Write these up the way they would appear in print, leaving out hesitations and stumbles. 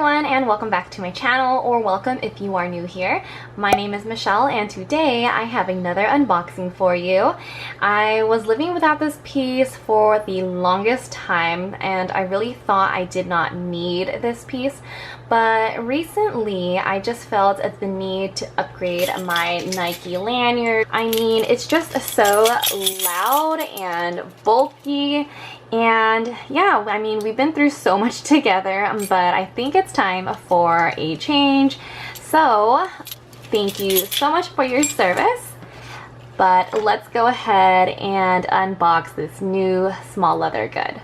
everyone, and welcome back to my channel, or welcome if you are new here. My name is Michelle, and today I have another unboxing for you. I was living without this piece for the longest time, and I really thought I did not need this piece, but recently I just felt the need to upgrade my Nike lanyard. I mean, it's just so loud and bulky. And yeah, I mean, we've been through so much together, but I think it's time for a change. So thank you so much for your service. But let's go ahead and unbox this new small leather good.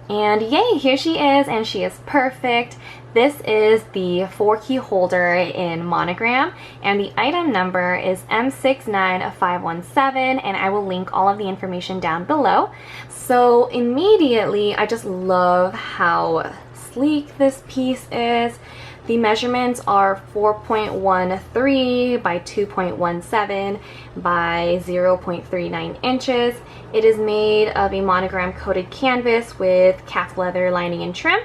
And yay, here she is, and she is perfect. This is the 4-key holder in Monogram, and the item number is M69517, and I will link all of the information down below. So immediately, I just love how sleek this piece is. The measurements are 4.13 by 2.17 by 0.39 inches. It is made of a monogram coated canvas with calf leather lining and trim.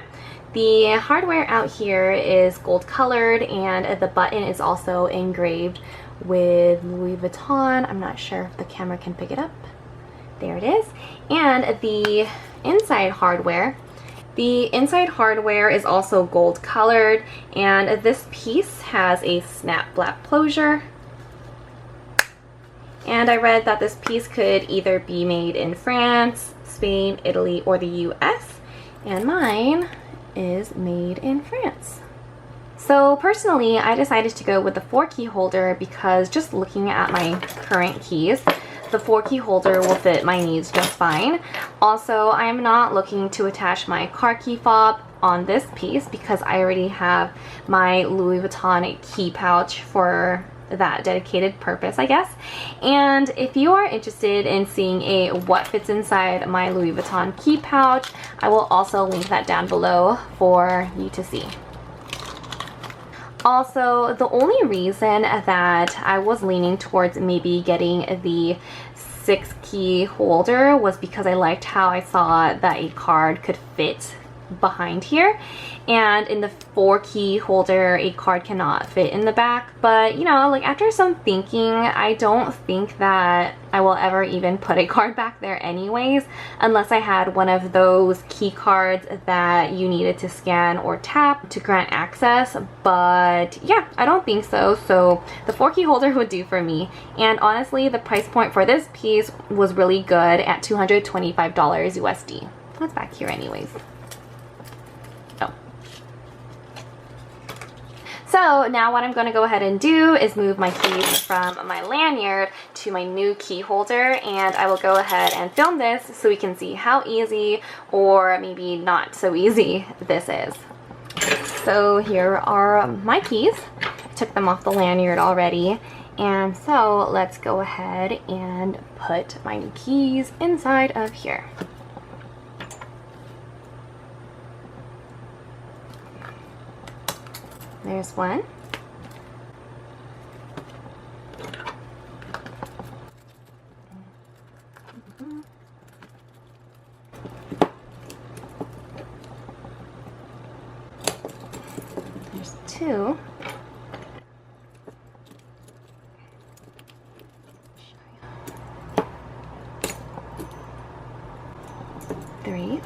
The hardware out here is gold colored, and the button is also engraved with Louis Vuitton. I'm not sure if the camera can pick it up. There it is. And the inside hardware is also gold colored, and this piece has a snap flap closure. And I read that this piece could either be made in France, Spain, Italy, or the US, and mine is made in France. So personally, I decided to go with the 4-key holder because just looking at my current keys, the 4-key holder will fit my needs just fine. Also, I'm not looking to attach my car key fob on this piece because I already have my Louis Vuitton key pouch for that dedicated purpose, I guess. And if you are interested in seeing a what fits inside my Louis Vuitton key pouch, I will also link that down below for you to see. Also, the only reason that I was leaning towards maybe getting the 6-key holder was because I liked how I saw that a card could fit behind here, and in the 4-key holder a card cannot fit in the back. But you know, like after some thinking, I don't think that I will ever even put a card back there anyways, unless I had one of those key cards that you needed to scan or tap to grant access. But yeah, I don't think so. So the 4-key holder would do for me, and honestly the price point for this piece was really good at $225 USD. What's back here anyways? So now what I'm going to go ahead and do is move my keys from my lanyard to my new key holder, and I will go ahead and film this so we can see how easy, or maybe not so easy, this is. So here are my keys. I took them off the lanyard already, and so let's go ahead and put my new keys inside of here. There's one. There's two. Three.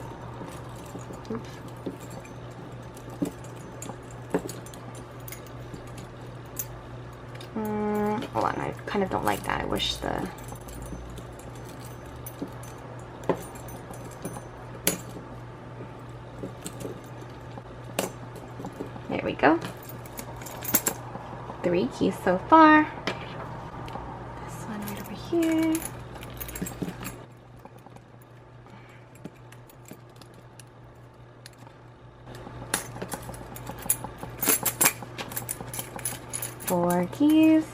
Oops. Hold on, I kind of don't like that. I wish the... There we go. 3 keys so far. This one right over here. Four keys.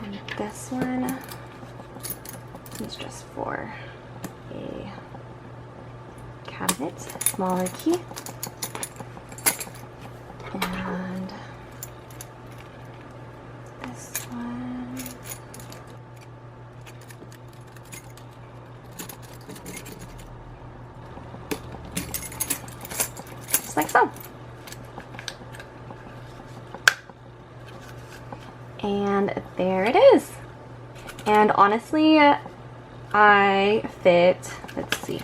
And this one is just for a cabinet, smaller key. And there it is. And honestly, I fit, let's see,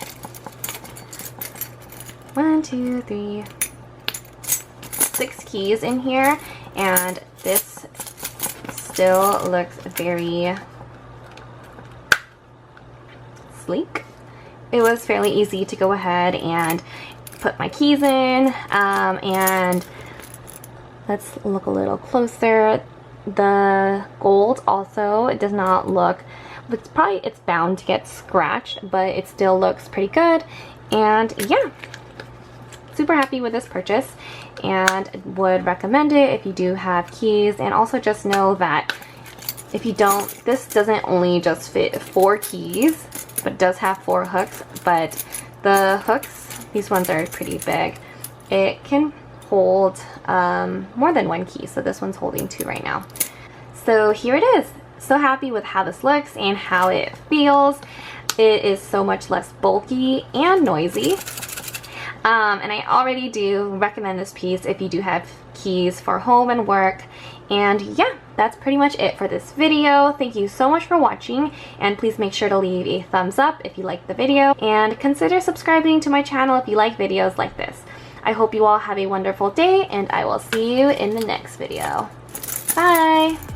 1, 2, 3, 6 keys in here, and this still looks very sleek. It was fairly easy to go ahead and put my keys in, and let's look a little closer. The gold also, it does not look, it's bound to get scratched, but it still looks pretty good. And yeah, super happy with this purchase and would recommend it if you do have keys. And also just know that if you don't, this doesn't only just fit 4 keys, but does have 4 hooks. But the hooks, these ones are pretty big. It can hold more than 1 key, so this one's holding 2 right now. So here it is. So happy with how this looks and how it feels. It is so much less bulky and noisy. And I already do recommend this piece if you do have keys for home and work. And yeah, that's pretty much it for this video. Thank you so much for watching, and please make sure to leave a thumbs up if you liked the video, and consider subscribing to my channel if you like videos like this. I hope you all have a wonderful day, and I will see you in the next video. Bye!